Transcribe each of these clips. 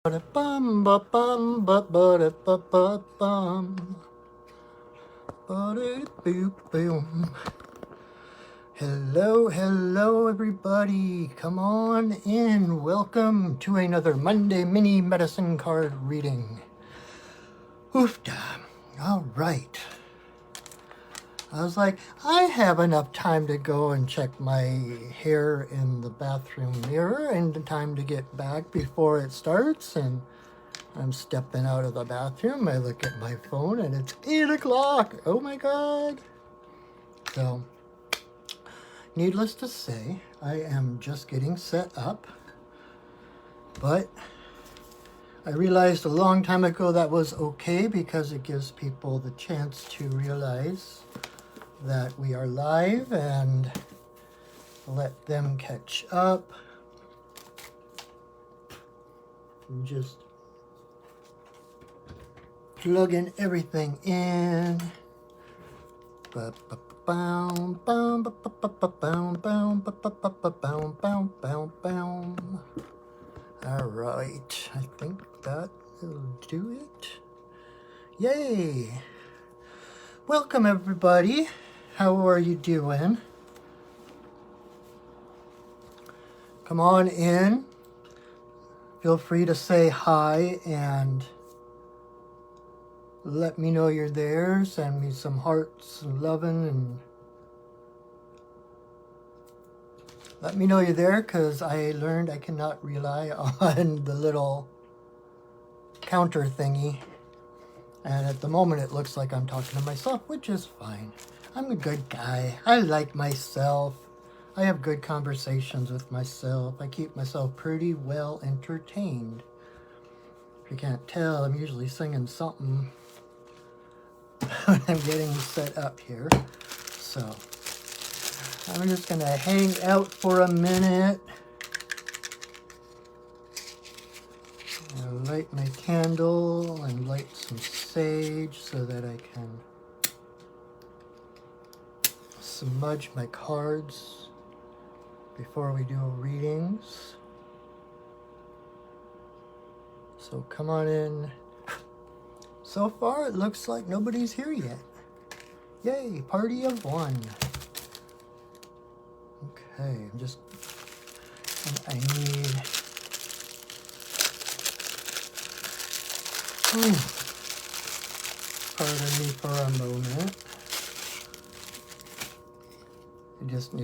Ba-da-bum, ba-bum, ba-ba-da-ba-ba-bum. Ba-da-boop-boom. Hello, everybody. Come on in. Welcome to another Monday mini medicine card reading. Oofda. All right. I was like, I have enough time to go and check my hair in the bathroom mirror and time to get back before it starts. And I'm stepping out of the bathroom. I look at my phone and it's 8 o'clock. Oh my God. So, needless to say, I am just getting set up. But I realized a long time ago that was okay because it gives people the chance to realize that we are live and let them catch up. And just plugging everything in. All right, I think that will do it. Yay! Welcome, everybody. How are you doing? Come on in. Feel free to say hi and let me know you're there. Send me some hearts and loving and let me know you're there because I learned I cannot rely on the little counter thingy. And at the moment it looks like I'm talking to myself, which is fine. I'm a good guy. I like myself. I have good conversations with myself. I keep myself pretty well entertained. If you can't tell, I'm usually singing something when I'm getting set up here. So I'm just gonna hang out for a minute. I'll light my candle and light some sage so that I can smudge my cards before we do readings. So come on in. So far it looks like nobody's here yet. Yay, party of one. Okay, I need pardon me for a moment.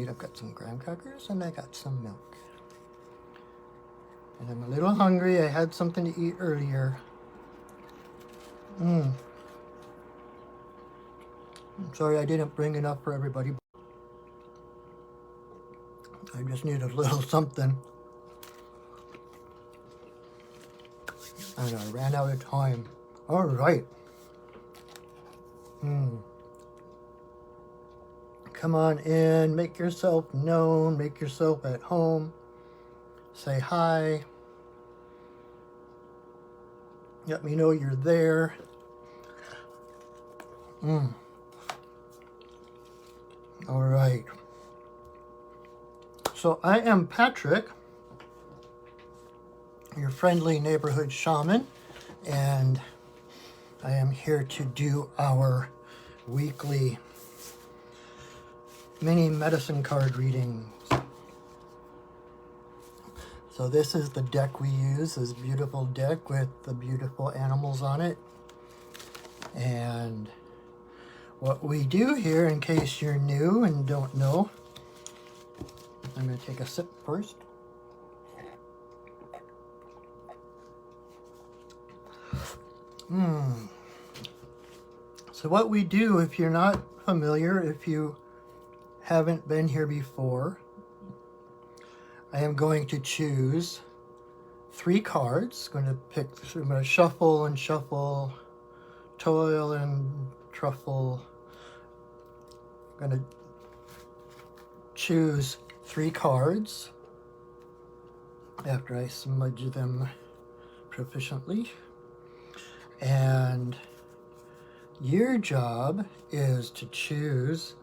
I've got some graham crackers and I got some milk. And I'm a little hungry. I had something to eat earlier. I'm sorry I didn't bring enough for everybody. I just need a little something. And I ran out of time. All right. Come on in, make yourself known, make yourself at home. Say hi. Let me know you're there. All right. So I am Patrick, your friendly neighborhood shaman, and I am here to do our weekly mini medicine card readings. So this is the deck we use, this beautiful deck with the beautiful animals on it. And what we do here, in case you're new and don't know, I'm going to take a sip first. So what we do, if you're not familiar, if you haven't been here before, I am going to choose 3 cards. I'm going to shuffle and shuffle, toil and truffle. I'm going to choose 3 cards after I smudge them proficiently. And your job is to choose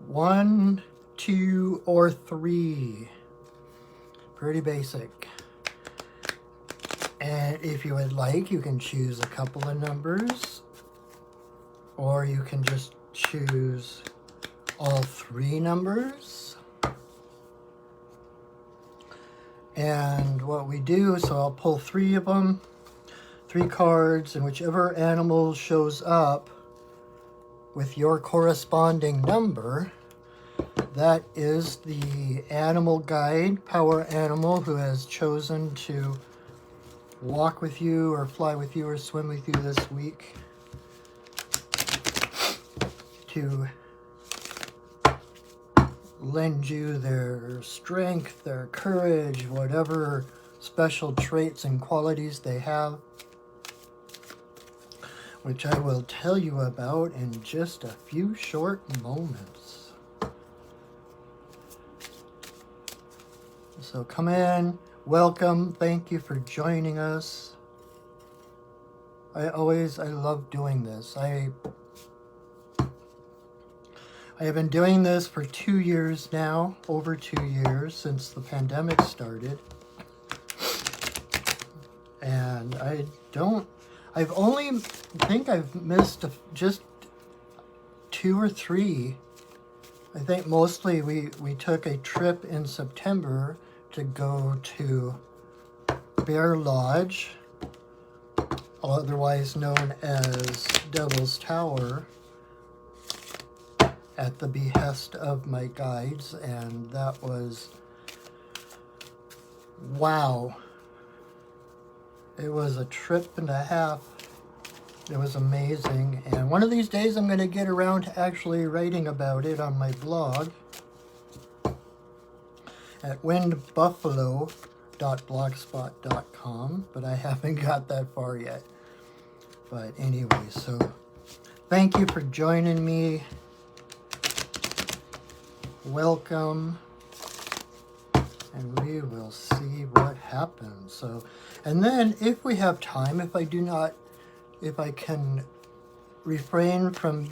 1, 2, or 3. Pretty basic. And if you would like, you can choose a couple of numbers, or you can just choose all 3 numbers. And what we do, so I'll pull 3 of them, 3 cards, and whichever animal shows up with your corresponding number, that is the animal guide, power animal, who has chosen to walk with you or fly with you or swim with you this week to lend you their strength, their courage, whatever special traits and qualities they have, which I will tell you about in just a few short moments. So come in, welcome, thank you for joining us. I love doing this. I have been doing this for 2 years now, over 2 years since the pandemic started. And I've missed just 2 or 3. I think mostly we took a trip in September to go to Bear Lodge, otherwise known as Devil's Tower, at the behest of my guides, and that was, wow. It was a trip and a half. It was amazing, and one of these days I'm going to get around to actually writing about it on my blog at windbuffalo.blogspot.com, but I haven't got that far yet. But anyway, so thank you for joining me. Welcome, and we will see what happens. So, and then if we have time, if I can refrain from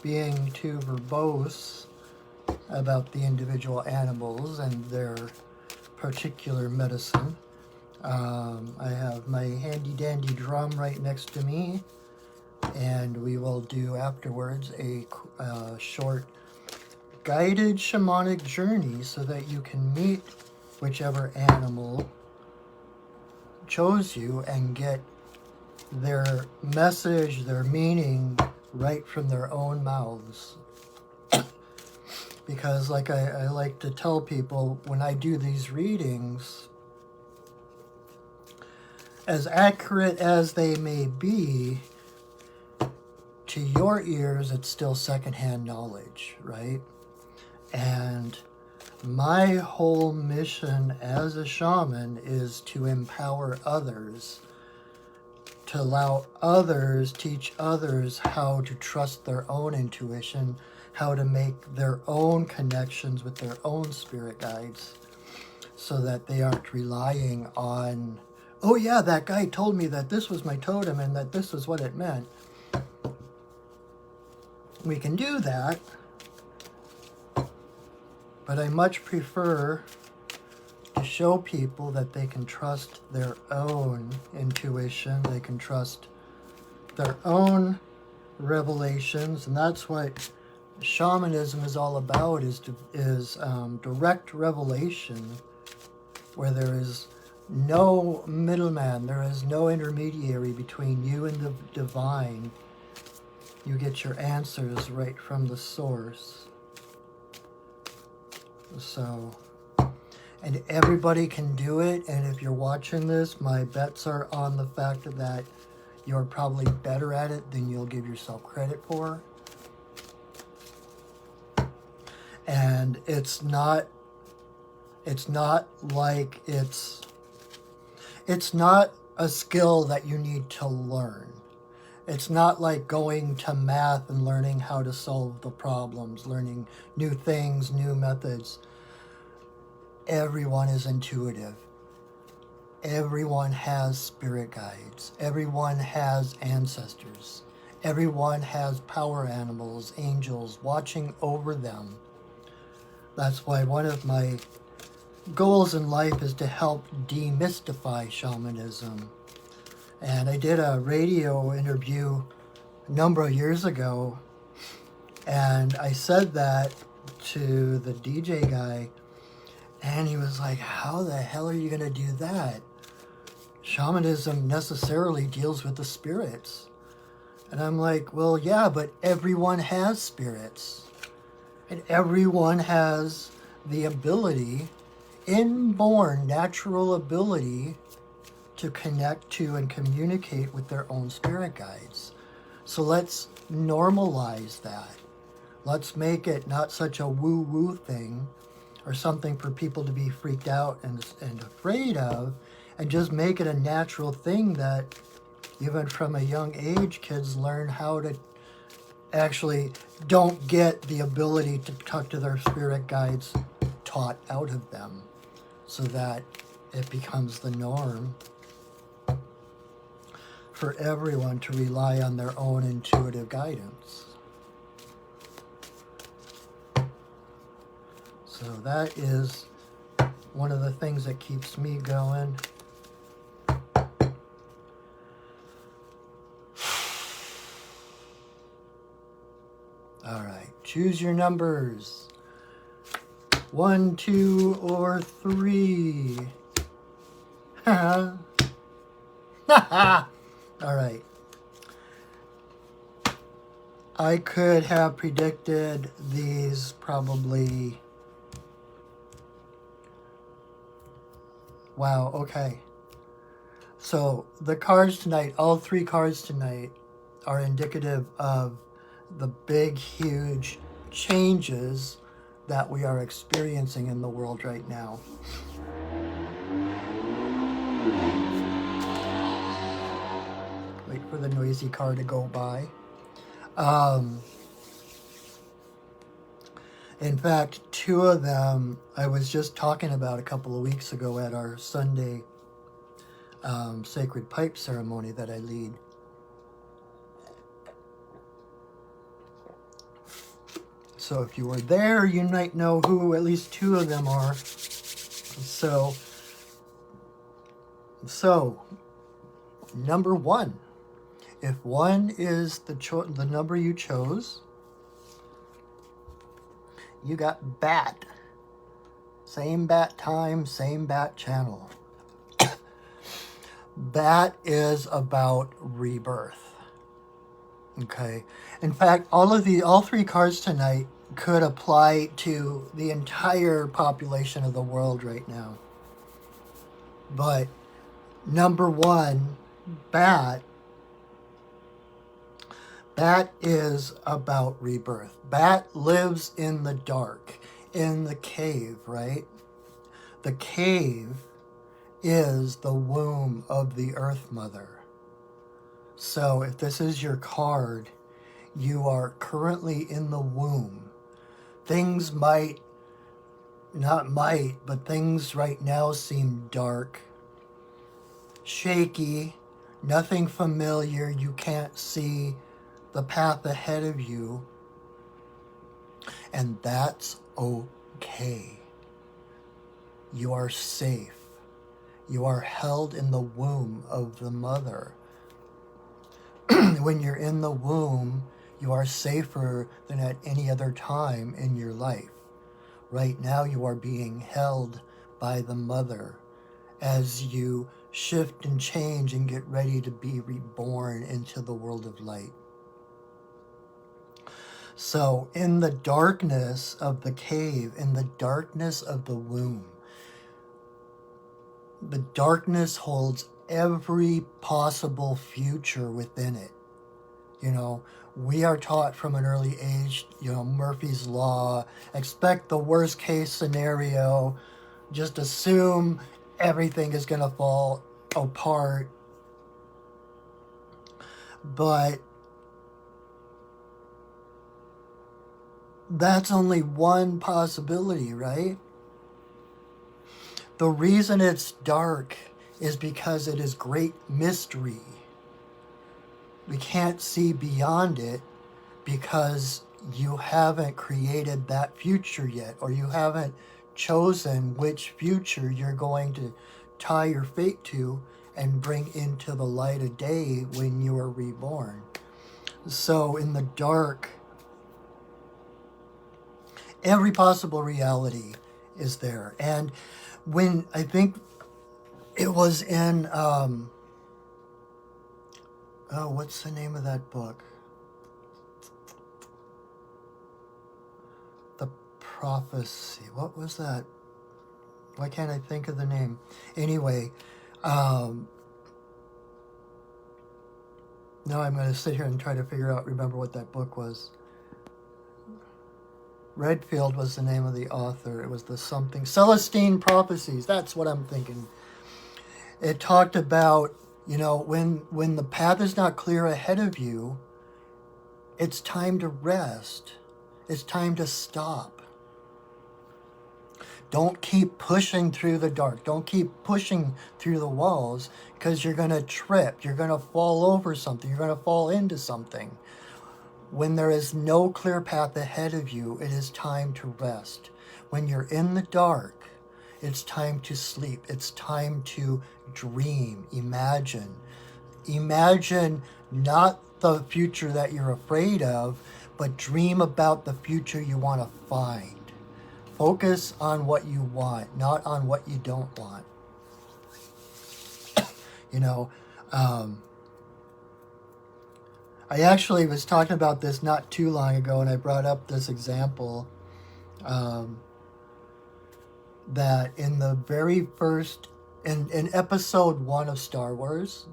being too verbose about the individual animals and their particular medicine, I have my handy dandy drum right next to me, and we will do afterwards a short guided shamanic journey so that you can meet whichever animal chose you and get their message, their meaning right from their own mouths. Because like I like to tell people when I do these readings, as accurate as they may be, to your ears, it's still secondhand knowledge, right? And my whole mission as a shaman is to empower others, to allow others, teach others how to trust their own intuition, how to make their own connections with their own spirit guides, so that they aren't relying on, oh yeah, that guy told me that this was my totem and that this is what it meant. We can do that, but I much prefer to show people that they can trust their own intuition, they can trust their own revelations, and that's what shamanism is all about, is direct revelation, where there is no middleman, there is no intermediary between you and the divine. You get your answers right from the source. So, and everybody can do it, and if you're watching this, my bets are on the fact that you're probably better at it than you'll give yourself credit for. And it's not like it's not a skill that you need to learn. It's not like going to math and learning how to solve the problems, learning new things, new methods. Everyone is intuitive. Everyone has spirit guides. Everyone has ancestors. Everyone has power animals, angels watching over them. That's why one of my goals in life is to help demystify shamanism, And I did a radio interview a number of years ago, and I said that to the DJ guy, and he was like, how the hell are you going to do that? Shamanism necessarily deals with the spirits. And I'm like, well, yeah, but everyone has spirits. And everyone has the ability, inborn, natural ability, to connect to and communicate with their own spirit guides. So let's normalize that. Let's make it not such a woo-woo thing or something for people to be freaked out and afraid of, and just make it a natural thing that even from a young age, kids learn how to actually don't get the ability to talk to their spirit guides taught out of them, so that it becomes the norm for everyone to rely on their own intuitive guidance. So that is one of the things that keeps me going. All right, choose your numbers. 1, 2, or 3. All right. I could have predicted these probably. Wow, okay. So the cards tonight, all 3 cards tonight, are indicative of the big, huge changes that we are experiencing in the world right now. Wait for the noisy car to go by. In fact, 2 of them I was just talking about a couple of weeks ago at our Sunday sacred pipe ceremony that I lead. So if you were there, you might know who at least 2 of them are. So number 1. If 1 is the number you chose, you got bat. Same bat time, same bat channel. Bat is about rebirth. Okay. In fact, all 3 cards tonight could apply to the entire population of the world right now. But number 1, bat is about rebirth. Bat lives in the dark, in the cave, right? The cave is the womb of the Earth Mother. So if this is your card, you are currently in the womb. Things things right now seem dark, shaky, nothing familiar. You can't see the path ahead of you. And that's okay. You are safe. You are held in the womb of the mother. When you're in the womb, you are safer than at any other time in your life. Right now, you are being held by the mother as you shift and change and get ready to be reborn into the world of light. So in the darkness of the cave, in the darkness of the womb, the darkness holds every possible future within it. You know, we are taught from an early age, Murphy's Law, expect the worst case scenario, just assume everything is going to fall apart. But that's only one possibility, right? The reason it's dark is because it is great mystery. We can't see beyond it because you haven't created that future yet, or you haven't chosen which future you're going to tie your fate to and bring into the light of day when you are reborn. So in the dark, every possible reality is there. And when I think it was in, what's the name of that book? The Prophecy. What was that? Why can't I think of the name? Anyway, now I'm going to sit here and try to remember what that book was. Redfield was the name of the author. It was the something, Celestine Prophecies. That's what I'm thinking. It talked about, when the path is not clear ahead of you, it's time to rest. It's time to stop. Don't keep pushing through the dark. Don't keep pushing through the walls, because you're going to trip. You're going to fall over something. You're going to fall into something. When there is no clear path ahead of you, it is time to rest. When you're in the dark, it's time to sleep. It's time to dream, imagine. Imagine not the future that you're afraid of, but dream about the future you want to find. Focus on what you want, not on what you don't want. I actually was talking about this not too long ago, and I brought up this example that in the very first, in episode 1 of Star Wars,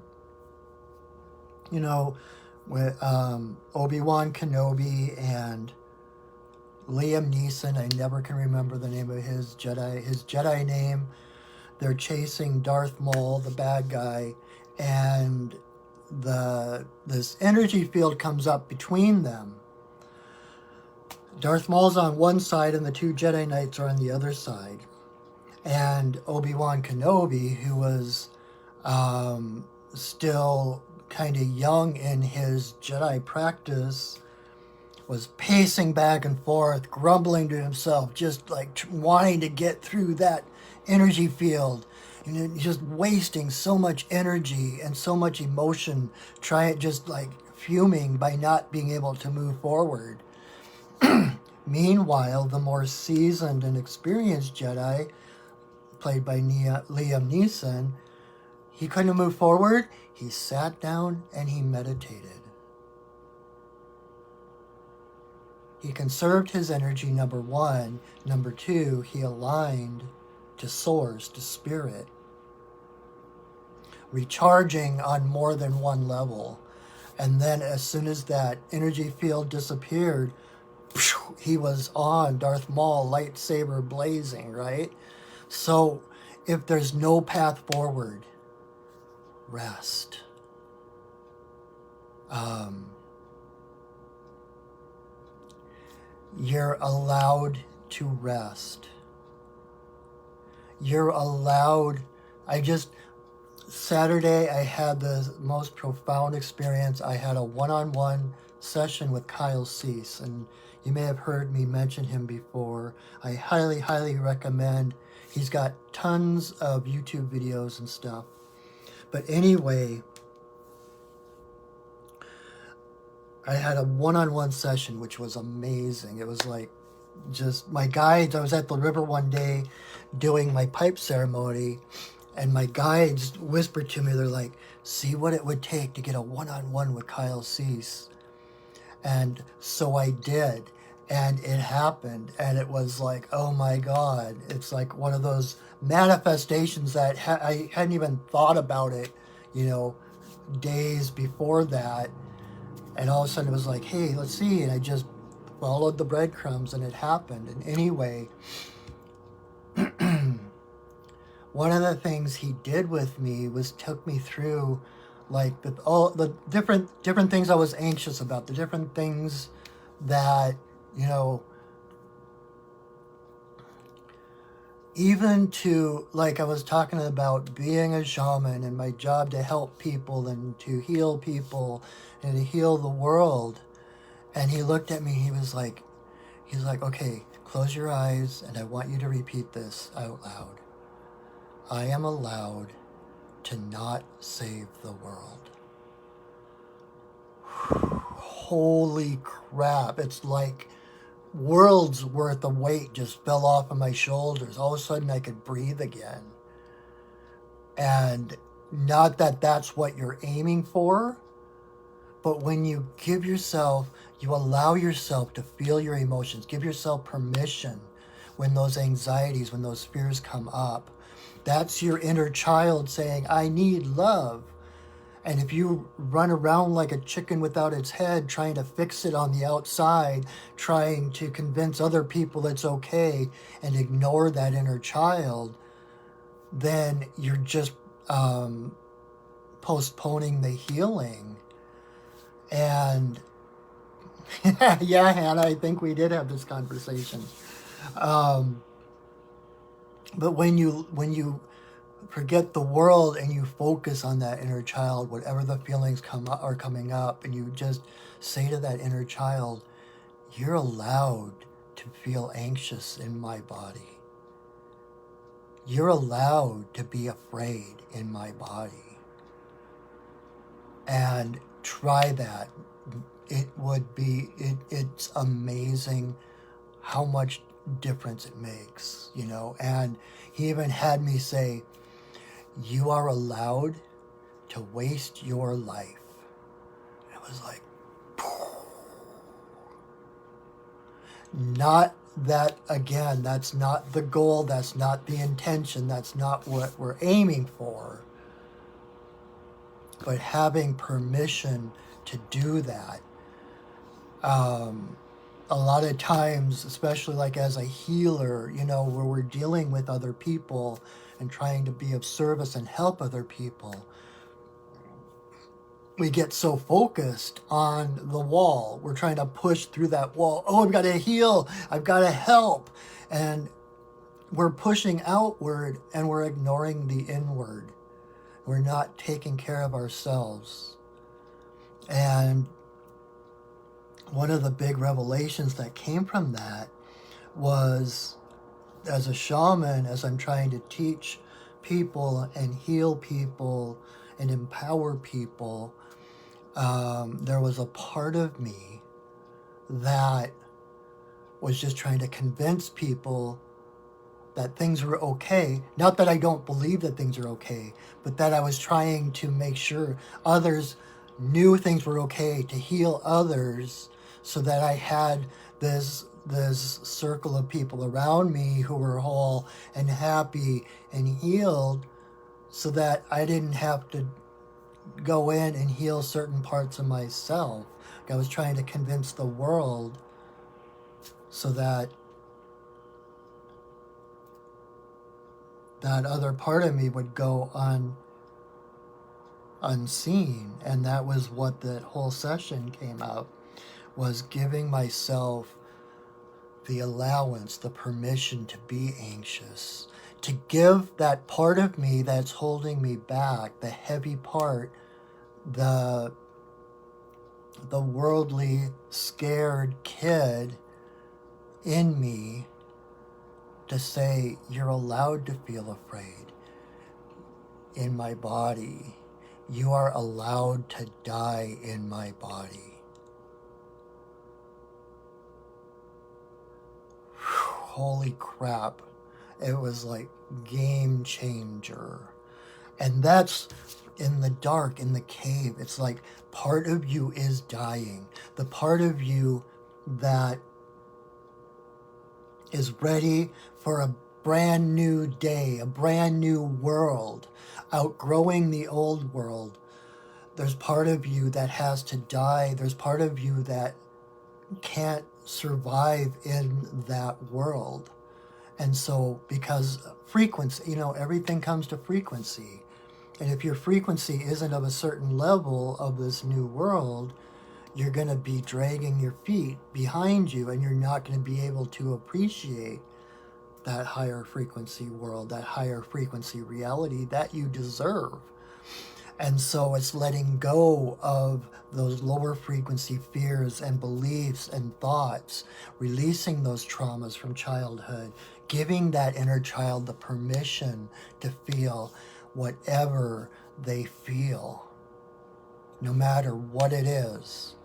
with Obi-Wan Kenobi and Liam Neeson, I never can remember the name of his Jedi name. They're chasing Darth Maul, the bad guy, and this energy field comes up between them. Darth Maul's on one side and the two Jedi Knights are on the other side. And Obi-Wan Kenobi, who was still kind of young in his Jedi practice, was pacing back and forth, grumbling to himself, just like wanting to get through that energy field. And just wasting so much energy and so much emotion, just like fuming by not being able to move forward. Meanwhile, the more seasoned and experienced Jedi, played by Liam Neeson, he couldn't move forward. He sat down and he meditated. He conserved his energy, number one. Number two, he aligned to source, to spirit, recharging on more than one level. And then as soon as that energy field disappeared, he was on Darth Maul, lightsaber blazing, right? So if there's no path forward, rest. You're allowed to rest. You're allowed. Saturday, I had the most profound experience. I had a one-on-one session with Kyle Cease, and you may have heard me mention him before. I highly, highly recommend. He's got tons of YouTube videos and stuff. But anyway, I had a one-on-one session, which was amazing. It was like just my guides. I was at the river one day doing my pipe ceremony, and my guides whispered to me, they're like, see what it would take to get a one-on-one with Kyle Cease. And so I did, and it happened, and it was like, oh my God. It's like one of those manifestations that I hadn't even thought about it, days before that. And all of a sudden it was like, hey, let's see. And I just followed the breadcrumbs and it happened. And anyway, one of the things he did with me was took me through like all the different things I was anxious about, the different things that, even to, like I was talking about being a shaman and my job to help people and to heal people and to heal the world. And he looked at me, he's like, okay, close your eyes and I want you to repeat this out loud. I am allowed to not save the world. Holy crap. It's like worlds worth of weight just fell off of my shoulders. All of a sudden I could breathe again. And not that that's what you're aiming for, but when you give yourself, you allow yourself to feel your emotions, give yourself permission when those anxieties, when those fears come up. That's your inner child saying, I need love. And if you run around like a chicken without its head, trying to fix it on the outside, trying to convince other people it's okay, and ignore that inner child, then you're just postponing the healing. And yeah, Hannah, I think we did have this conversation. But when you forget the world and you focus on that inner child, whatever the feelings are coming up, and you just say to that inner child, you're allowed to feel anxious in my body. You're allowed to be afraid in my body. And try that. It's amazing how much difference it makes, And he even had me say, you are allowed to waste your life. And it was like, not that, again, that's not the goal, that's not the intention, that's not what we're aiming for. But having permission to do that, a lot of times, especially like as a healer, where we're dealing with other people and trying to be of service and help other people, we get so focused on the wall. We're trying to push through that wall. Oh, I've got to heal. I've got to help. And we're pushing outward and we're ignoring the inward. We're not taking care of ourselves. And one of the big revelations that came from that was, as a shaman, as I'm trying to teach people and heal people and empower people, there was a part of me that was just trying to convince people that things were okay. Not that I don't believe that things are okay, but that I was trying to make sure others knew things were okay, to heal others, so that I had this circle of people around me who were whole and happy and healed, so that I didn't have to go in and heal certain parts of myself. I was trying to convince the world so that that other part of me would go unseen. And that was what that whole session came out, was giving myself the allowance, the permission to be anxious, to give that part of me that's holding me back, the heavy part, the worldly, scared kid in me, to say, you're allowed to feel afraid in my body. You are allowed to die in my body. Holy crap. It was like game changer. And that's in the dark, in the cave. It's like part of you is dying. The part of you that is ready for a brand new day, a brand new world, outgrowing the old world. There's part of you that has to die. There's part of you that can't survive in that world. And so, because frequency, everything comes to frequency. And if your frequency isn't of a certain level of this new world, you're going to be dragging your feet behind you, and you're not going to be able to appreciate that higher frequency world, that higher frequency reality that you deserve. And so it's letting go of those lower frequency fears and beliefs and thoughts, releasing those traumas from childhood, giving that inner child the permission to feel whatever they feel, no matter what it is.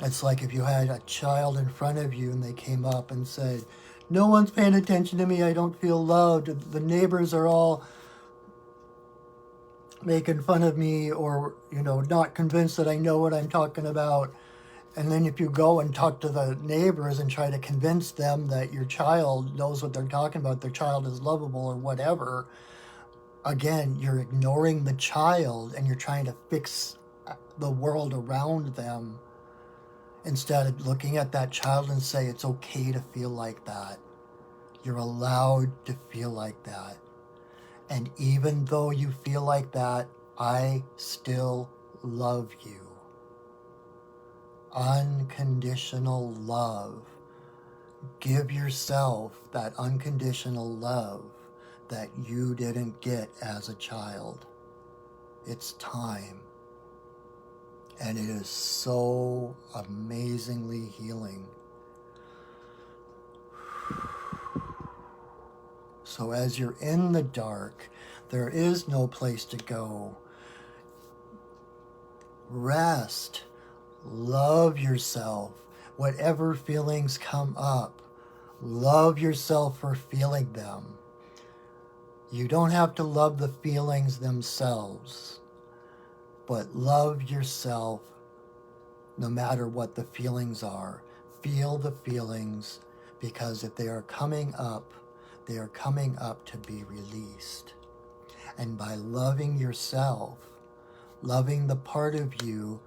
It's like if you had a child in front of you and they came up and said, "No one's paying attention to me, I don't feel loved, the neighbors are all making fun of me," or, not convinced that I know what I'm talking about. And then if you go and talk to the neighbors and try to convince them that your child knows what they're talking about, their child is lovable or whatever, again, you're ignoring the child and you're trying to fix the world around them instead of looking at that child and say, it's okay to feel like that. You're allowed to feel like that. And even though you feel like that, I still love you. Unconditional love. Give yourself that unconditional love that you didn't get as a child. It's time. And it is so amazingly healing. So as you're in the dark, there is no place to go. Rest. Love yourself. Whatever feelings come up, love yourself for feeling them. You don't have to love the feelings themselves, but love yourself no matter what the feelings are. Feel the feelings, because if they are coming up, they are coming up to be released. And by loving yourself, loving the part of you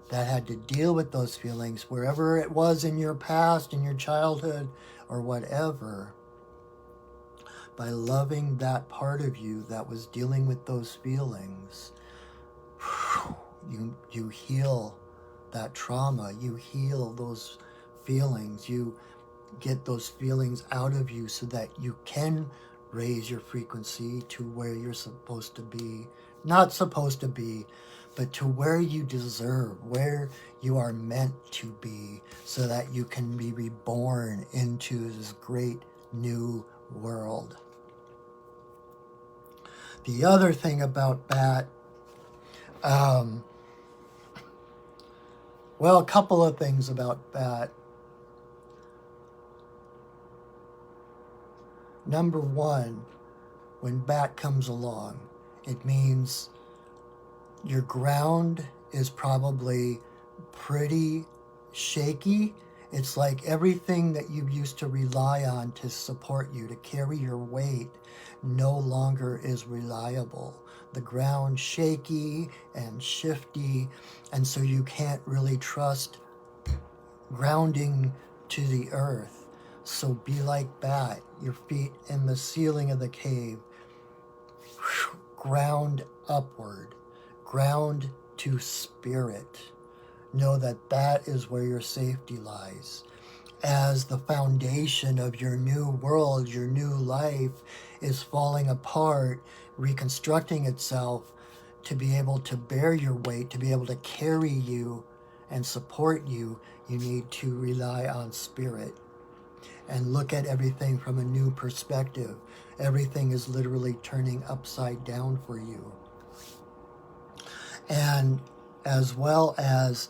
that had to deal with those feelings, wherever it was in your past, in your childhood, or whatever, by loving that part of you that was dealing with those feelings, you heal that trauma, you heal those feelings, you get those feelings out of you so that you can raise your frequency to where you're supposed to be, not supposed to be, but to where you deserve, where you are meant to be, so that you can be reborn into this great new world. The other thing about Bat, a couple of things about Bat. Number one, when Bat comes along, it means your ground is probably pretty shaky. It's like everything that you used to rely on to support you, to carry your weight, no longer is reliable. The ground shaky and shifty, and so you can't really trust grounding to the earth. So be like Bat, your feet in the ceiling of the cave. Ground upward. Ground to spirit. Know that that is where your safety lies. As the foundation of your new world, your new life is falling apart, reconstructing itself to be able to bear your weight, to be able to carry you and support you, you need to rely on spirit and look at everything from a new perspective. Everything is literally turning upside down for you. And as well as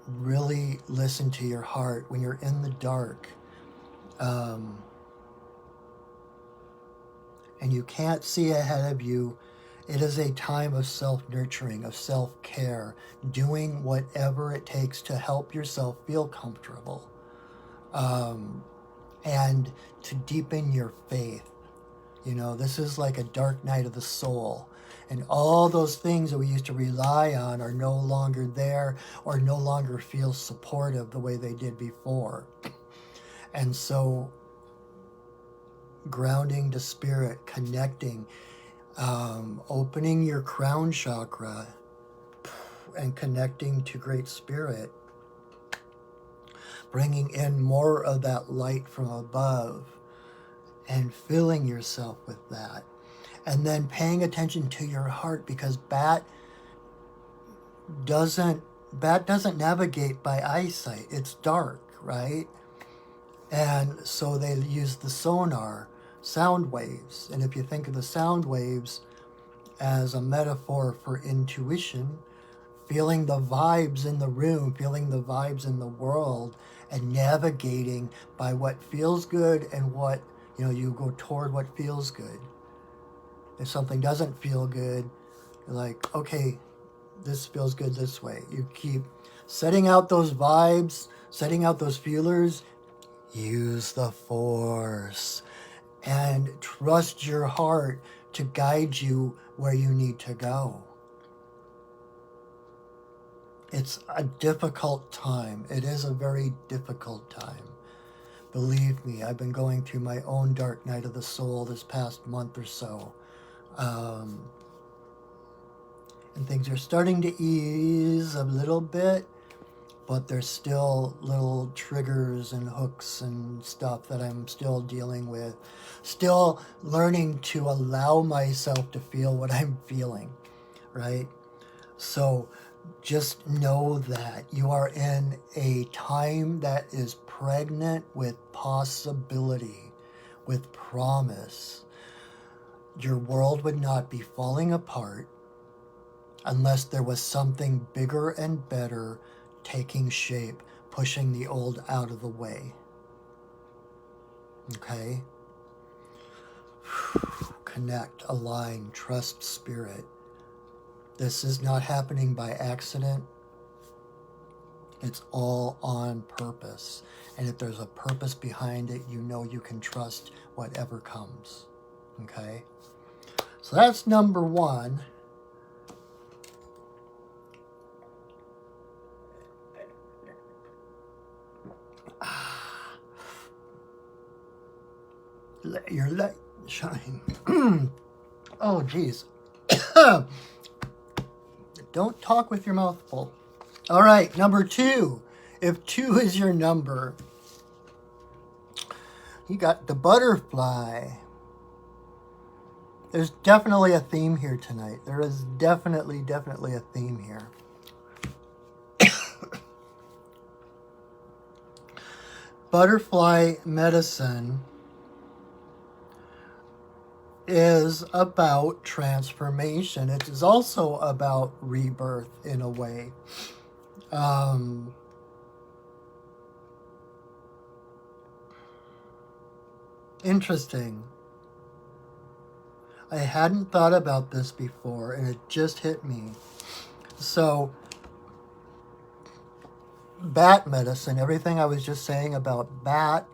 really listen to your heart when you're in the dark, and you can't see ahead of you. It is a time of self-nurturing, of self-care, doing whatever it takes to help yourself feel comfortable, and to deepen your faith. This is like a dark night of the soul. And all those things that we used to rely on are no longer there, or no longer feel supportive the way they did before. And so grounding to spirit, connecting, opening your crown chakra and connecting to Great Spirit, bringing in more of that light from above and filling yourself with that. And then paying attention to your heart, because Bat doesn't navigate by eyesight. It's dark, right? And so they use the sonar, sound waves. And if you think of the sound waves, as a metaphor for intuition, feeling the vibes in the room, feeling the vibes in the world, and navigating by what feels good and what, you go toward what feels good. If something doesn't feel good, you're like, okay, this feels good this way. You keep setting out those vibes, setting out those feelers. Use the Force and trust your heart to guide you where you need to go. It's a difficult time. It is a very difficult time. Believe me, I've been going through my own dark night of the soul this past month or so. And things are starting to ease a little bit, but there's still little triggers and hooks and stuff that I'm still dealing with. Still learning to allow myself to feel what I'm feeling, right? So just know that you are in a time that is pregnant with possibility, with promise. Your world would not be falling apart unless there was something bigger and better taking shape, pushing the old out of the way. Okay? Connect, align, trust spirit. This is not happening by accident. It's all on purpose. And if there's a purpose behind it, you know you can trust whatever comes. Okay? So that's number one. Let your light shine. Oh, geez. Don't talk with your mouth full. All right, number two. If 2 is your number, you got the butterfly. There's definitely a theme here tonight. There is definitely a theme here. Butterfly medicine is about transformation. It is also about rebirth in a way. Interesting. I hadn't thought about this before, and it just hit me. So, bat medicine, everything I was just saying about bat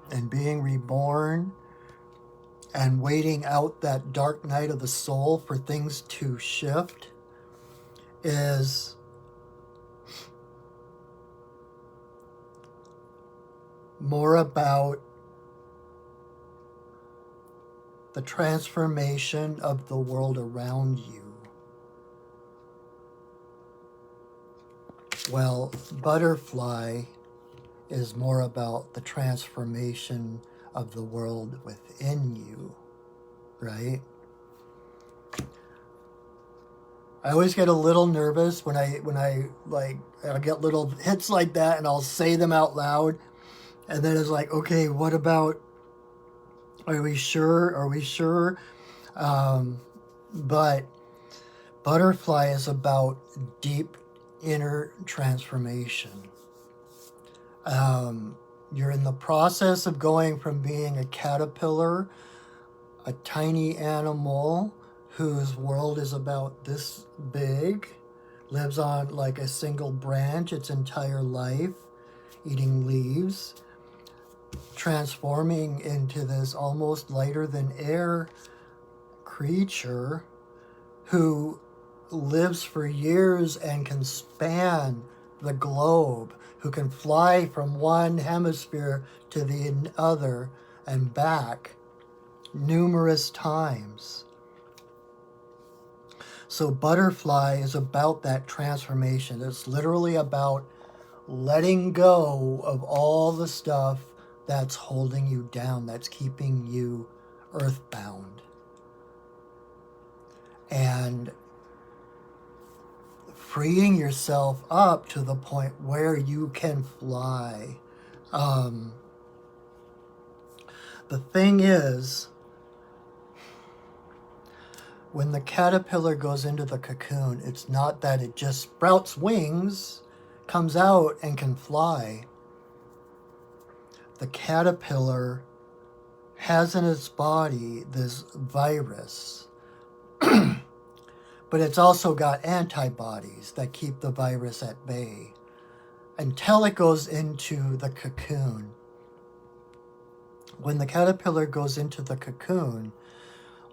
and being reborn and waiting out that dark night of the soul for things to shift is more about the transformation of the world around you. Well, butterfly is more about the transformation of the world within you, right? I always get a little nervous when I I'll get little hits like that and I'll say them out loud, and then it's like, okay, what about, are we sure? Are we sure? But butterfly is about deep inner transformation. You're in the process of going from being a caterpillar, a tiny animal whose world is about this big, lives on like a single branch its entire life, eating leaves, transforming into this almost lighter than air creature who lives for years and can span the globe, who can fly from one hemisphere to the other and back numerous times. So butterfly is about that transformation. It's literally about letting go of all the stuff that's holding you down, that's keeping you earthbound. And freeing yourself up to the point where you can fly. The thing is, When the caterpillar goes into the cocoon, it's not that it just sprouts wings, comes out, and can fly. The caterpillar has in its body this virus, but it's also got antibodies that keep the virus at bay until it goes into the cocoon. When the caterpillar goes into the cocoon,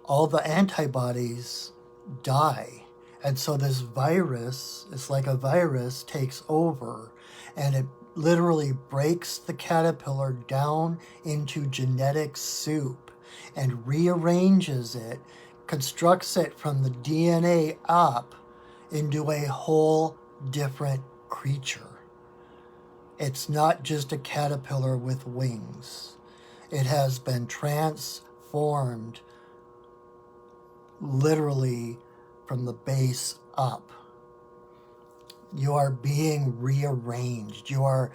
all the antibodies die. And so this virus, it's like a virus, takes over, and it literally breaks the caterpillar down into genetic soup and rearranges it, constructs it from the DNA up into a whole different creature. It's not just a caterpillar with wings. It has been transformed literally from the base up. You are being rearranged. You are,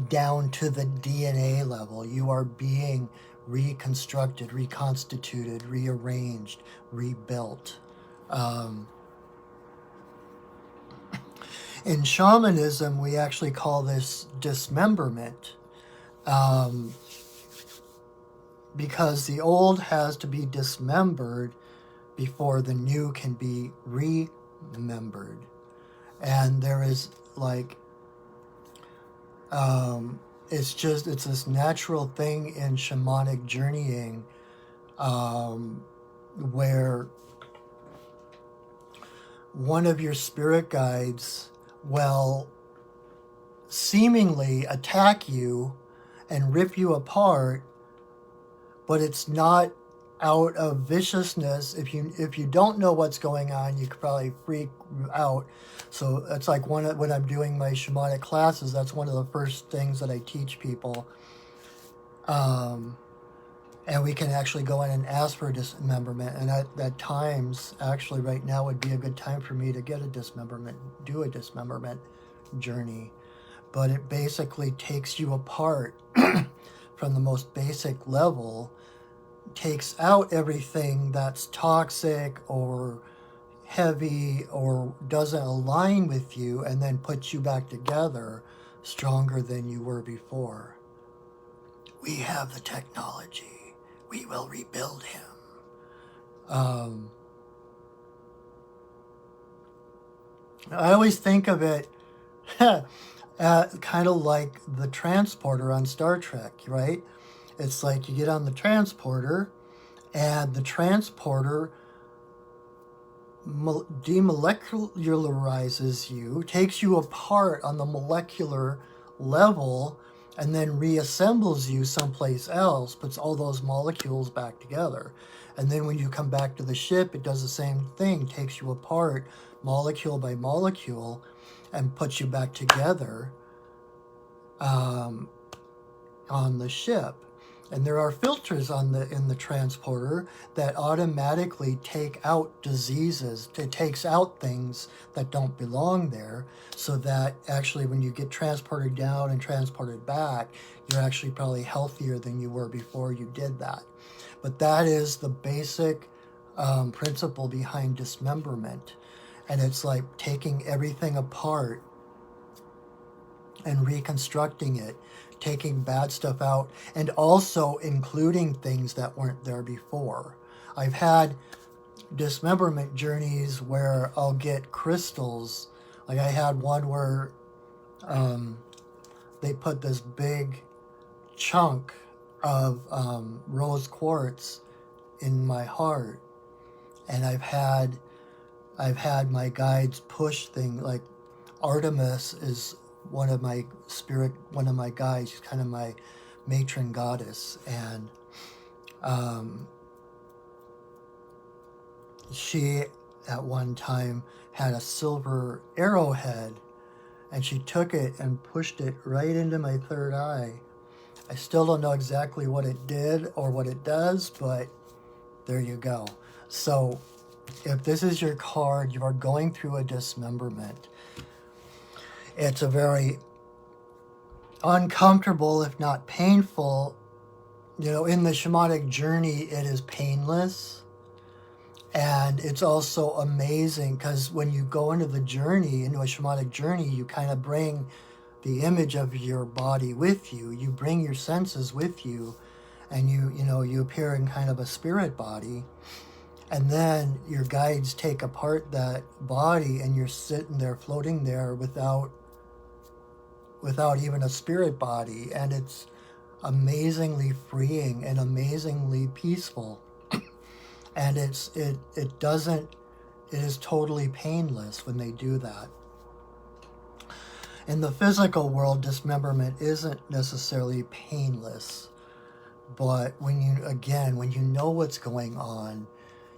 down to the DNA level. You are being reconstructed, reconstituted, rearranged, rebuilt. In shamanism, we actually call this dismemberment, because the old has to be dismembered before the new can be remembered. And there is it's this natural thing in shamanic journeying, where one of your spirit guides will seemingly attack you and rip you apart, but it's not out of viciousness. If you don't know what's going on, you could probably freak out. So it's like when I'm doing my shamanic classes, that's one of the first things that I teach people. And we can actually go in and ask for a dismemberment. And at times, actually right now would be a good time for me to do a dismemberment journey. But it basically takes you apart from the most basic level, takes out everything that's toxic or heavy or doesn't align with you, and then puts you back together stronger than you were before. We have the technology. We will rebuild him. I always think of it kind of like the transporter on Star Trek, right? It's like you get on the transporter, and the transporter demolecularizes you, takes you apart on the molecular level, and then reassembles you someplace else, puts all those molecules back together. And then when you come back to the ship, it does the same thing, takes you apart molecule by molecule and puts you back together on the ship. And there are filters in the transporter that automatically take out diseases. It takes out things that don't belong there, so that actually when you get transported down and transported back, you're actually probably healthier than you were before you did that. But that is the basic principle behind dismemberment. And it's like taking everything apart and reconstructing it, taking bad stuff out, and also including things that weren't there before. I've had dismemberment journeys where I'll get crystals. Like I had one where they put this big chunk of rose quartz in my heart, and I've had my guides push things. Like Artemis is one of my guides. She's kind of my matron goddess, and she at one time had a silver arrowhead, and she took it and pushed it right into my third eye. I still don't know exactly what it did or what it does, but there you go. So if this is your card, you are going through a dismemberment. It's a very uncomfortable, if not painful, in the shamanic journey, it is painless. And it's also amazing because when you go into the journey, into a shamanic journey, you kind of bring the image of your body with you. You bring your senses with you, and you appear in kind of a spirit body. And then your guides take apart that body, and you're sitting there, floating there without even a spirit body. And it's amazingly freeing and amazingly peaceful. And it is totally painless when they do that. In the physical world, dismemberment isn't necessarily painless, but when you know what's going on,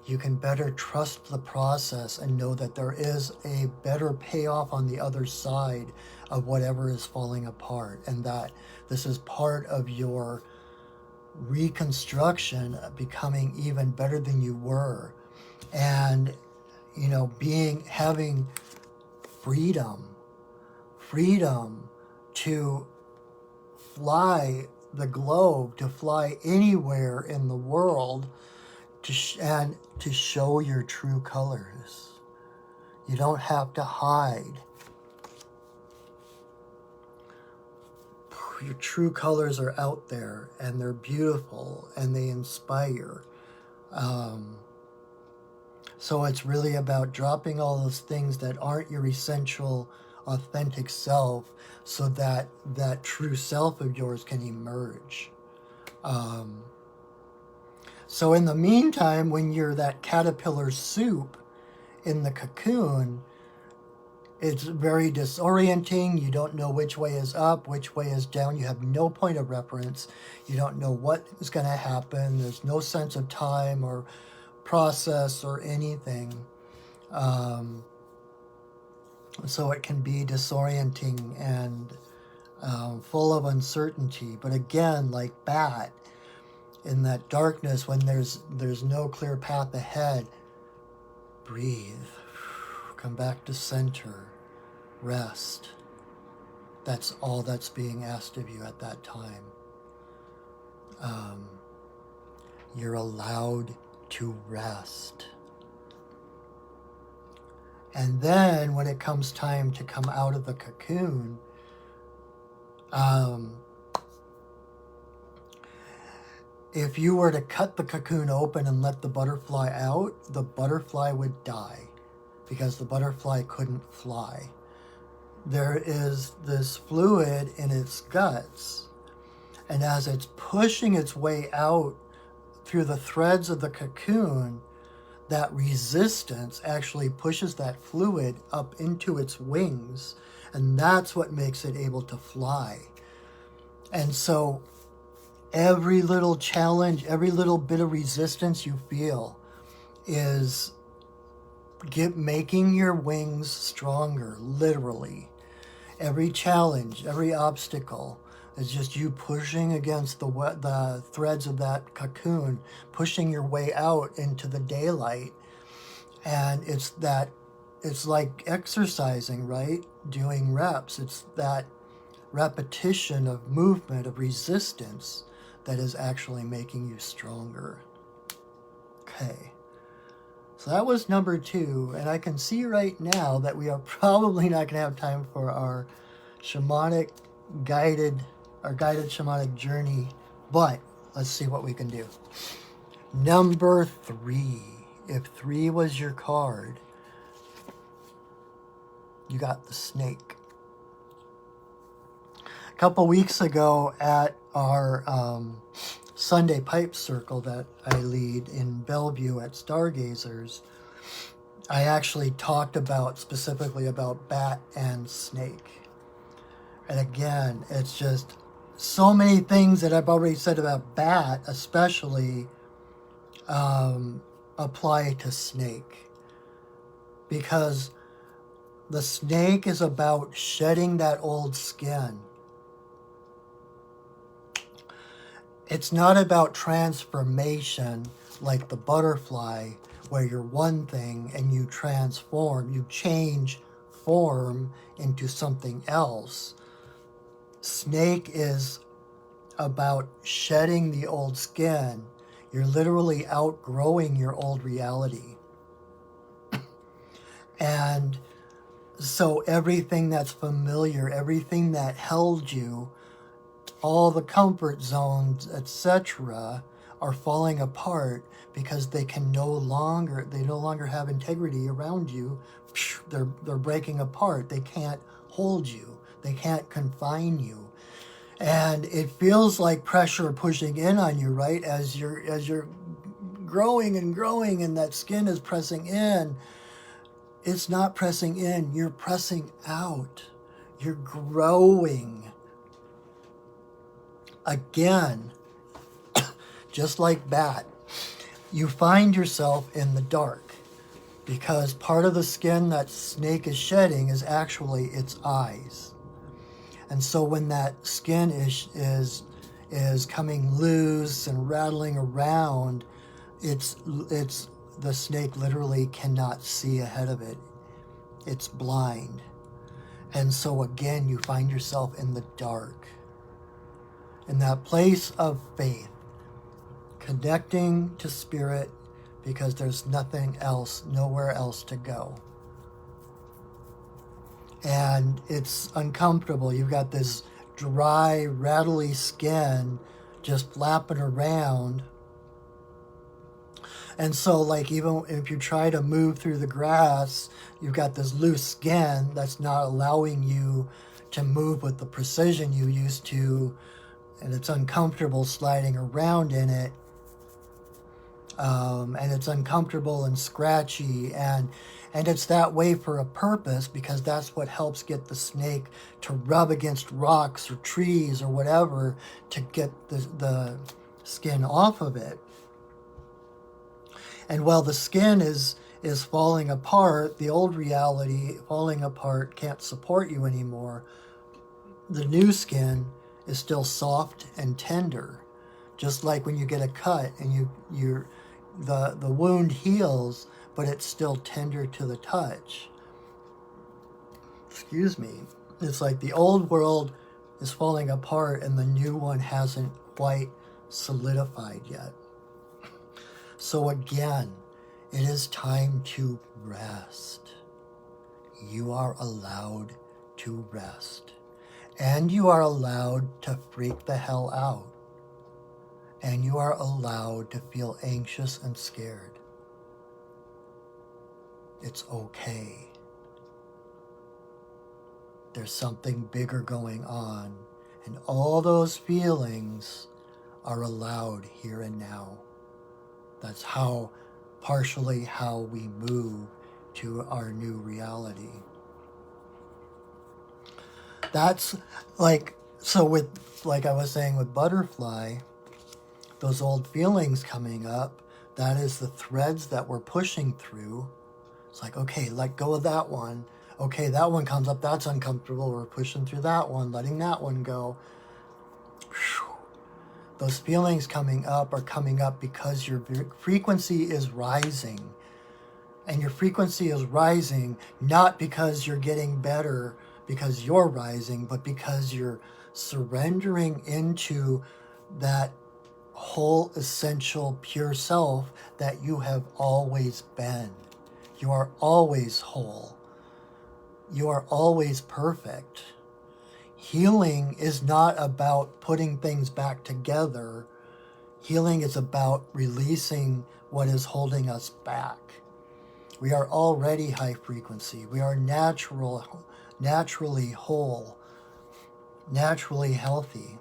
you can better trust the process and know that there is a better payoff on the other side of whatever is falling apart, and that this is part of your reconstruction, becoming even better than you were. And having freedom to fly the globe, to fly anywhere in the world, and to show your true colors. You don't have to hide. Your true colors are out there, and they're beautiful, and they inspire. So it's really about dropping all those things that aren't your essential, authentic self, so that that true self of yours can emerge. So in the meantime, when you're that caterpillar soup in the cocoon, it's very disorienting. You don't know which way is up, which way is down. You have no point of reference. You don't know what is going to happen. There's no sense of time or process or anything. So it can be disorienting and full of uncertainty. But again, like Bat, in that darkness, when there's no clear path ahead, breathe. Come back to center. Rest. That's all that's being asked of you at that time. You're allowed to rest. And then when it comes time to come out of the cocoon, if you were to cut the cocoon open and let the butterfly out, the butterfly would die because the butterfly couldn't fly. There is this fluid in its guts, and as it's pushing its way out through the threads of the cocoon, that resistance actually pushes that fluid up into its wings, and that's what makes it able to fly. And so every little challenge, every little bit of resistance you feel is making your wings stronger, literally. Every challenge, every obstacle is just you pushing against the threads of that cocoon, pushing your way out into the daylight. And it's like exercising, right? Doing reps. It's that repetition of movement, of resistance, that is actually making you stronger. Okay. So that was number 2, and I can see right now that we are probably not going to have time for our guided shamanic journey, but let's see what we can do. Number 3. If 3 was your card, you got the snake. A couple weeks ago at our Sunday Pipe Circle that I lead in Bellevue at Stargazers, I actually talked specifically about bat and snake. And again, it's just so many things that I've already said about bat, especially apply to snake. Because the snake is about shedding that old skin. It's not about transformation like the butterfly, where you're one thing and you transform, you change form into something else. Snake is about shedding the old skin. You're literally outgrowing your old reality. And so everything that's familiar, everything that held you, all the comfort zones, etc., are falling apart because they no longer have integrity around you. They're breaking apart. They can't hold you. They can't confine you. And it feels like pressure pushing in on you, right? As you're growing and growing and that skin is pressing in. It's not pressing in, you're pressing out. You're growing. Again, just like that, you find yourself in the dark because part of the skin that snake is shedding is actually its eyes. And so when that skin is coming loose and rattling around, it's the snake literally cannot see ahead of it. It's blind. And so again, you find yourself in the dark, in that place of faith, connecting to spirit because there's nothing else, nowhere else to go. And it's uncomfortable. You've got this dry, rattly skin just flapping around. And so, like, even if you try to move through the grass, you've got this loose skin that's not allowing you to move with the precision you used to, and it's uncomfortable sliding around in it. And it's uncomfortable and scratchy, and it's that way for a purpose, because that's what helps get the snake to rub against rocks or trees or whatever to get the skin off of it. And while the skin is falling apart, the old reality falling apart can't support you anymore, the new skin is still soft and tender. Just like when you get a cut and the wound heals, but it's still tender to the touch. Excuse me. It's like the old world is falling apart and the new one hasn't quite solidified yet. So again, it is time to rest. You are allowed to rest. And you are allowed to freak the hell out. And you are allowed to feel anxious and scared. It's okay. There's something bigger going on. And all those feelings are allowed here and now. That's partially how we move to our new reality. That's like I was saying with butterfly, those old feelings coming up, that is the threads that we're pushing through. It's like, okay, let go of that one. Okay, that one comes up, that's uncomfortable. We're pushing through that one, letting that one go. Whew. Those feelings coming up are coming up because your frequency is rising. And your frequency is rising not because you're getting better, because you're rising, but because you're surrendering into that whole essential pure self that you have always been. You are always whole. You are always perfect. Healing is not about putting things back together. Healing is about releasing what is holding us back. We are already high frequency. We are naturally whole, naturally healthy.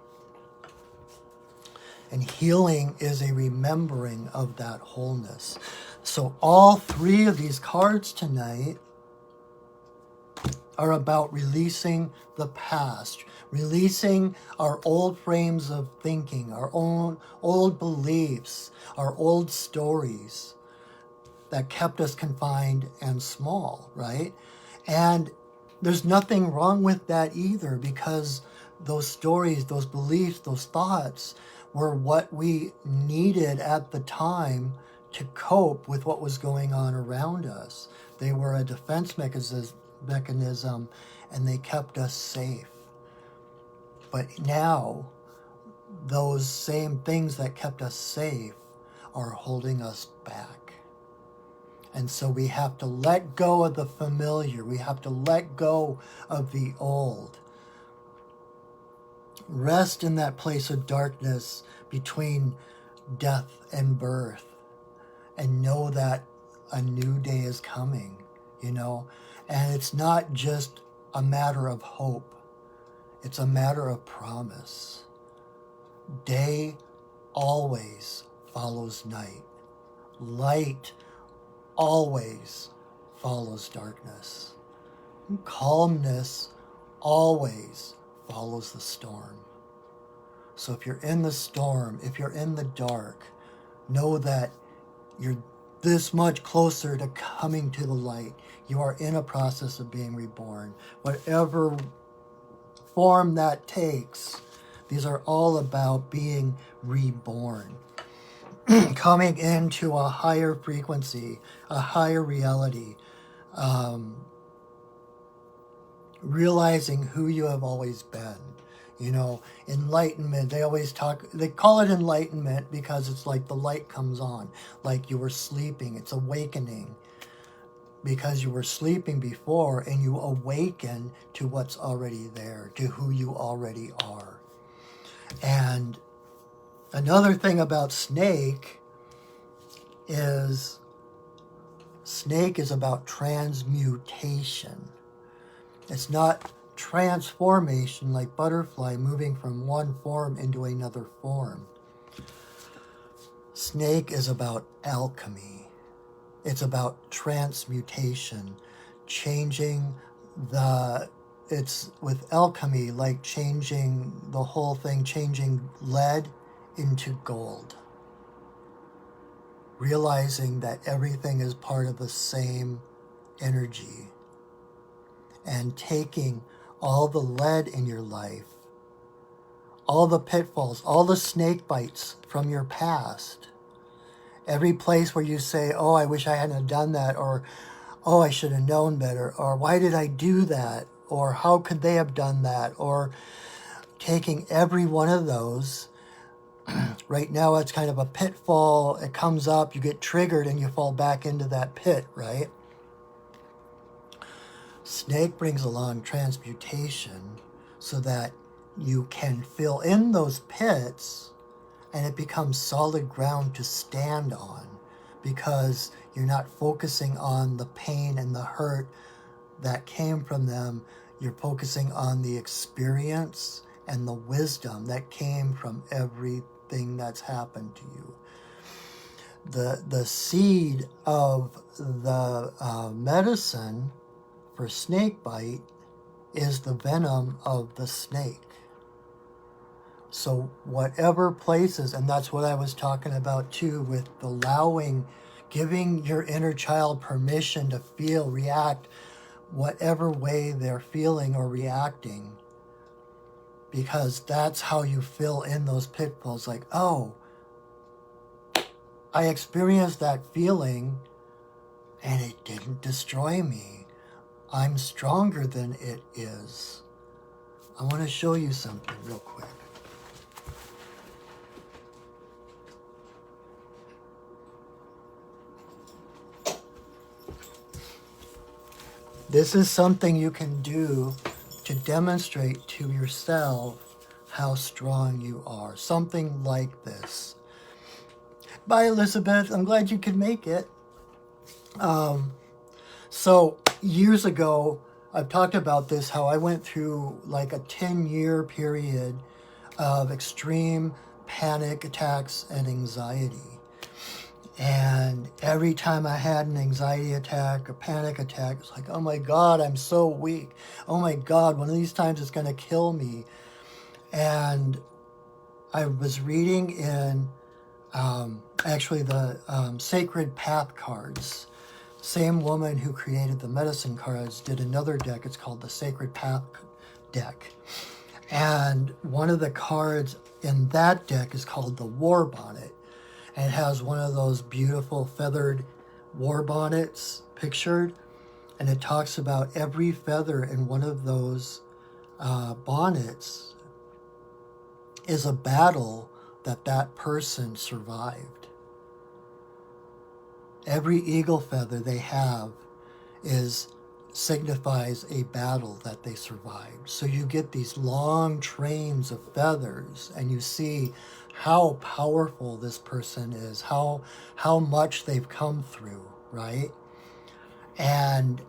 And healing is a remembering of that wholeness. So all three of these cards tonight are about releasing the past, releasing our old frames of thinking, our own old beliefs, our old stories that kept us confined and small, right? And there's nothing wrong with that either, because those stories, those beliefs, those thoughts were what we needed at the time to cope with what was going on around us. They were a defense mechanism, and they kept us safe. But now, those same things that kept us safe are holding us back. And so we have to let go of the familiar. We have to let go of the old. Rest in that place of darkness between death and birth, and know that a new day is coming, And it's not just a matter of hope. It's a matter of promise. Day always follows night. Light always follows darkness. Calmness always follows the storm. So if you're in the storm, if you're in the dark, know that you're this much closer to coming to the light. You are in a process of being reborn. Whatever form that takes, these are all about being reborn. Coming into a higher frequency, a higher reality, realizing who you have always been. Enlightenment, they call it enlightenment because it's like the light comes on, like you were sleeping. It's awakening because you were sleeping before and you awaken to what's already there, to who you already are. And another thing about snake is about transmutation. It's not transformation like butterfly moving from one form into another form. Snake is about alchemy. It's about transmutation, it's with alchemy like changing the whole thing, changing lead into gold. Realizing that everything is part of the same energy, and taking all the lead in your life, all the pitfalls, all the snake bites from your past, every place where you say, oh, I wish I hadn't done that, or oh, I should have known better, or why did I do that, or how could they have done that, or taking every one of those. Right now it's kind of a pitfall. It comes up, you get triggered, and you fall back into that pit, right? Snake brings along transmutation so that you can fill in those pits and it becomes solid ground to stand on, because you're not focusing on the pain and the hurt that came from them. You're focusing on the experience and the wisdom that came from everything that's happened to you. The seed of the medicine for snake bite is the venom of the snake. So whatever places, and that's what I was talking about too, with allowing, giving your inner child permission to feel, react, whatever way they're feeling or reacting, because that's how you fill in those pitfalls. Like, oh, I experienced that feeling and it didn't destroy me. I'm stronger than it is. I want to show you something real quick. This is something you can do to demonstrate to yourself how strong you are. Something like this. Bye, Elizabeth. I'm glad you could make it. So years ago, I've talked about this, how I went through like a 10-year period of extreme panic attacks and anxiety. And every time I had an anxiety attack or panic attack, it's like, oh my God, I'm so weak. Oh my God, one of these times it's going to kill me. And I was reading in actually the Sacred Path cards. Same woman who created the medicine cards did another deck. It's called the Sacred Path deck. And one of the cards in that deck is called the War Bonnet. And it has one of those beautiful feathered war bonnets pictured. And it talks about every feather in one of those bonnets is a battle that person survived. Every eagle feather they have signifies a battle that they survived. So you get these long trains of feathers, and you see how powerful this person is, how much they've come through, right? And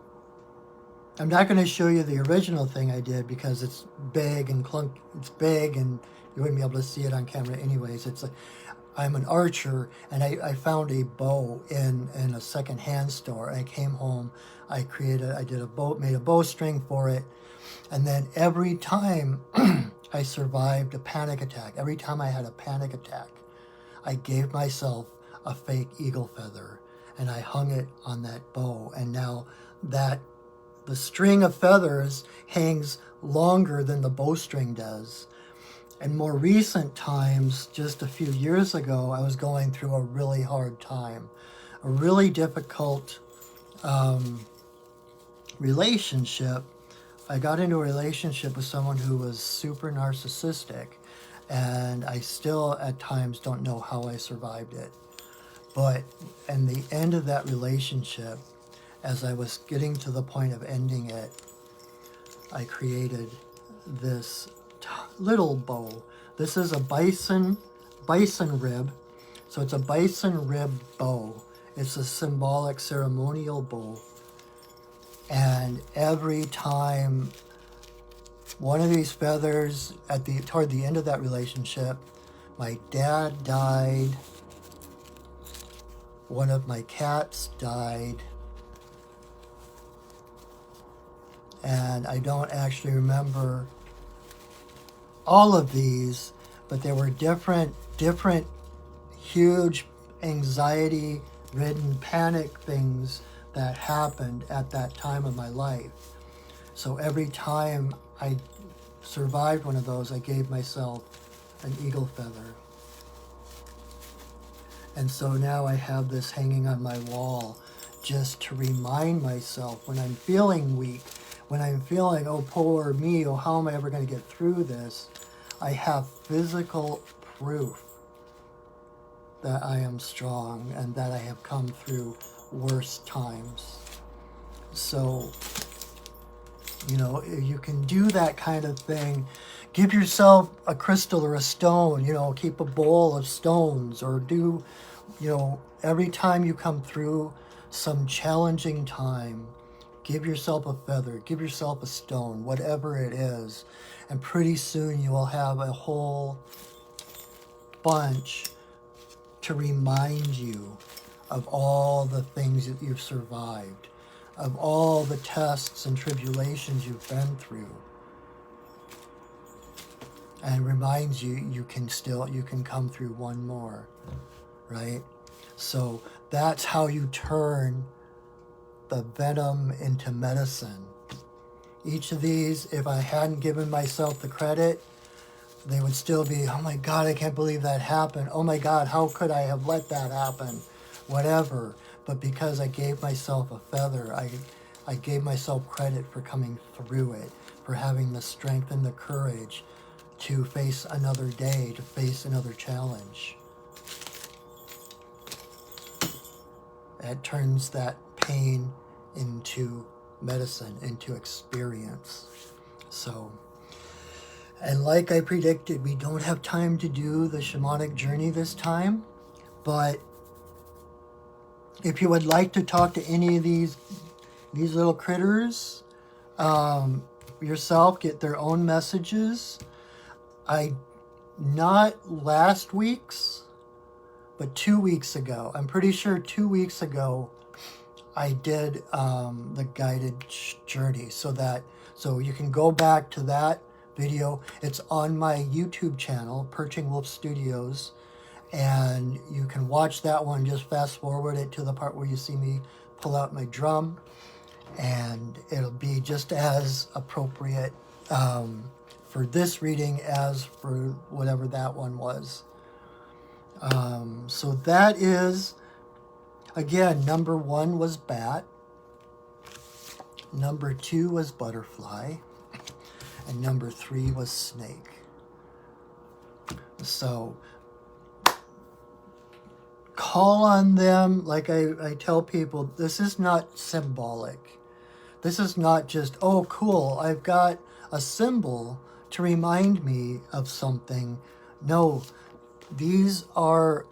I'm not going to show you the original thing I did because it's big and it's big and you wouldn't be able to see it on camera anyways. It's like, I'm an archer, and I found a bow in a secondhand store. I came home, I did a bow, made a bowstring for it, and then every time I survived a panic attack, every time I had a panic attack, I gave myself a fake eagle feather, and I hung it on that bow, and now the string of feathers hangs longer than the bowstring does. In more recent times, just a few years ago, I was going through a really hard time, a really difficult relationship. I got into a relationship with someone who was super narcissistic, and I still at times don't know how I survived it. But in the end of that relationship, as I was getting to the point of ending it, I created this little bow. This is a bison rib. So it's a bison rib bow. It's a symbolic ceremonial bow. And every time one of these feathers toward the end of that relationship, my dad died, one of my cats died, and I don't actually remember all of these, but there were different huge anxiety-ridden panic things that happened at that time of my life. So every time I survived one of those, I gave myself an eagle feather. And so now I have this hanging on my wall just to remind myself when I'm feeling weak, when I'm feeling, oh, poor me, oh, how am I ever going to get through this? I have physical proof that I am strong and that I have come through worse times. So, you can do that kind of thing. Give yourself a crystal or a stone, keep a bowl of stones, or do, every time you come through some challenging time, give yourself a feather, give yourself a stone, whatever it is. And pretty soon you will have a whole bunch to remind you of all the things that you've survived, of all the tests and tribulations you've been through. And reminds you you can come through one more, right? So that's how you turn the venom into medicine. Each of these, if I hadn't given myself the credit, they would still be, oh my God, I can't believe that happened. Oh my God, how could I have let that happen? Whatever. But because I gave myself a feather, I gave myself credit for coming through it, for having the strength and the courage to face another day, to face another challenge. It turns that pain into medicine, into experience. So, and like I predicted, we don't have time to do the shamanic journey this time, but if you would like to talk to any of these little critters yourself, get their own messages. Not last week's, but 2 weeks ago. I'm pretty sure 2 weeks ago I did the guided journey, so you can go back to that video. It's on my YouTube channel, Perching Wolf Studios, and you can watch that one. Just fast forward it to the part where you see me pull out my drum, and it'll be just as appropriate for this reading as for whatever that one was. So that is, again, number 1 was bat, number 2 was butterfly, and number 3 was snake. So call on them. Like I tell people, this is not symbolic. This is not just, oh, cool, I've got a symbol to remind me of something. No, these are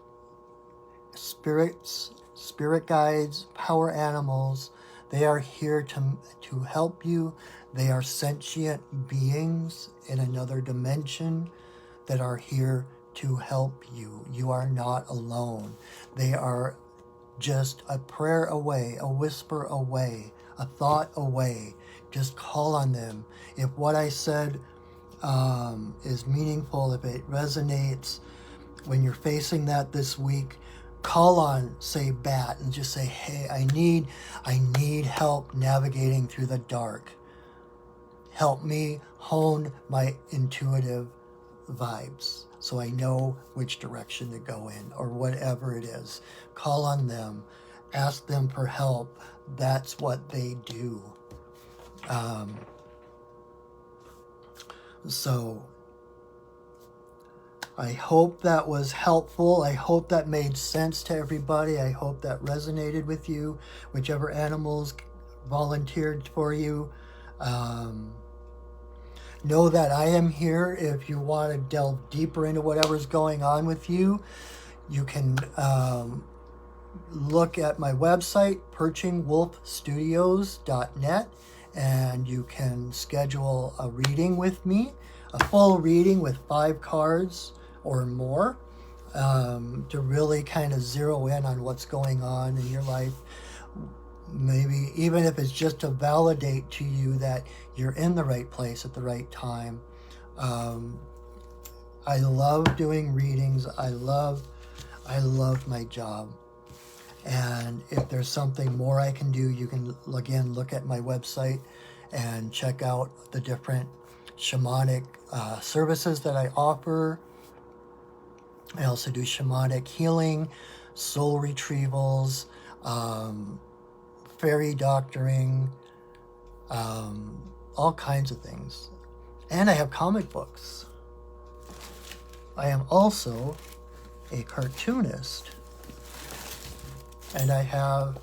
spirits, spirit guides, power animals. They are here to help you. They are sentient beings in another dimension that are here to help you. You are not alone. They are just a prayer away, a whisper away, a thought away. Just call on them. If what I said is meaningful, if it resonates, when you're facing that this week, call on, say, Bat, and just say, hey, I need help navigating through the dark. Help me hone my intuitive vibes so I know which direction to go in, or whatever it is. Call on them. Ask them for help. That's what they do. So I hope that was helpful. I hope that made sense to everybody. I hope that resonated with you, whichever animals volunteered for you. Know that I am here if you want to delve deeper into whatever's going on with you. You can look at my website, perchingwolfstudios.net, and you can schedule a reading with me, a full reading with 5 cards or more, to really kind of zero in on what's going on in your life. Maybe even if it's just to validate to you that you're in the right place at the right time. I love doing readings. I love my job. And if there's something more I can do, you can again look at my website and check out the different shamanic services that I offer. I also do shamanic healing, soul retrievals, fairy doctoring, all kinds of things. And I have comic books. I am also a cartoonist. And I have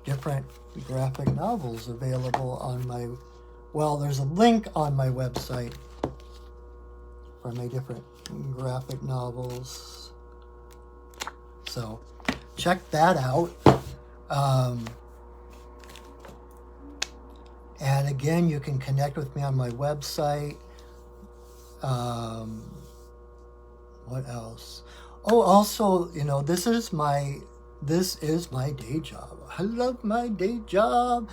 different graphic novels available on my, well, there's a link on my website for my different graphic novels. So check that out. And again, you can connect with me on my website. What else? Oh, also, you know, this is my day job. I love my day job.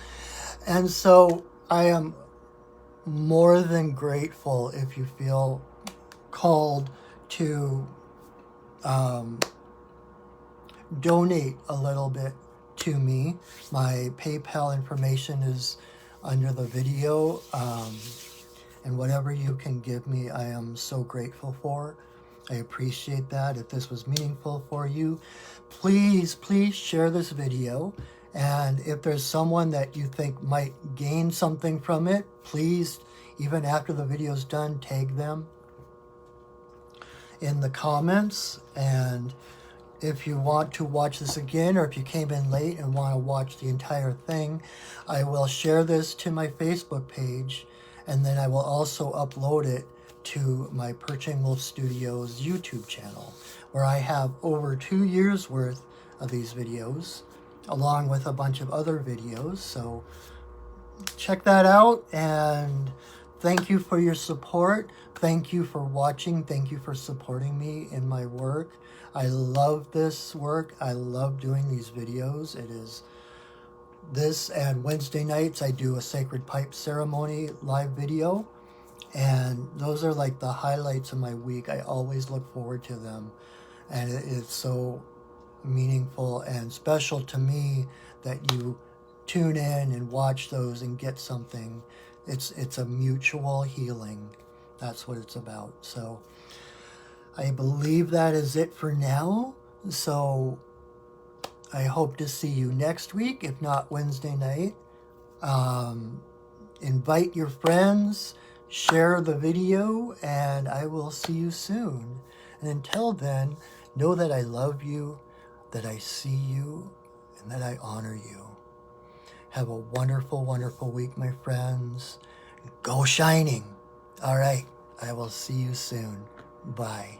And so I am more than grateful if you feel called to donate a little bit to me. My PayPal information is under the video, and whatever you can give me, I am so grateful for. I appreciate that. If this was meaningful for you, please share this video. And if there's someone that you think might gain something from it, please, even after the video's done, tag them in the comments. And if you want to watch this again, or if you came in late and want to watch the entire thing, I will share this to my Facebook page, and then I will also upload it to my Perching Wolf Studios YouTube channel, where I have over 2 years worth of these videos, along with a bunch of other videos. So check that out, and thank you for your support. Thank you for watching. Thank you for supporting me in my work. I love this work. I love doing these videos. It is this, and Wednesday nights I do a sacred pipe ceremony live video, and those are like the highlights of my week. I always look forward to them, and it's so meaningful and special to me that you tune in and watch those and get something. It's a mutual healing. That's what it's about. So I believe that is it for now. So I hope to see you next week, if not Wednesday night. Invite your friends, share the video, and I will see you soon. And until then, know that I love you. that I see you and that I honor you. Have a wonderful, wonderful week, my friends. Go shining. All right. I will see you soon. Bye.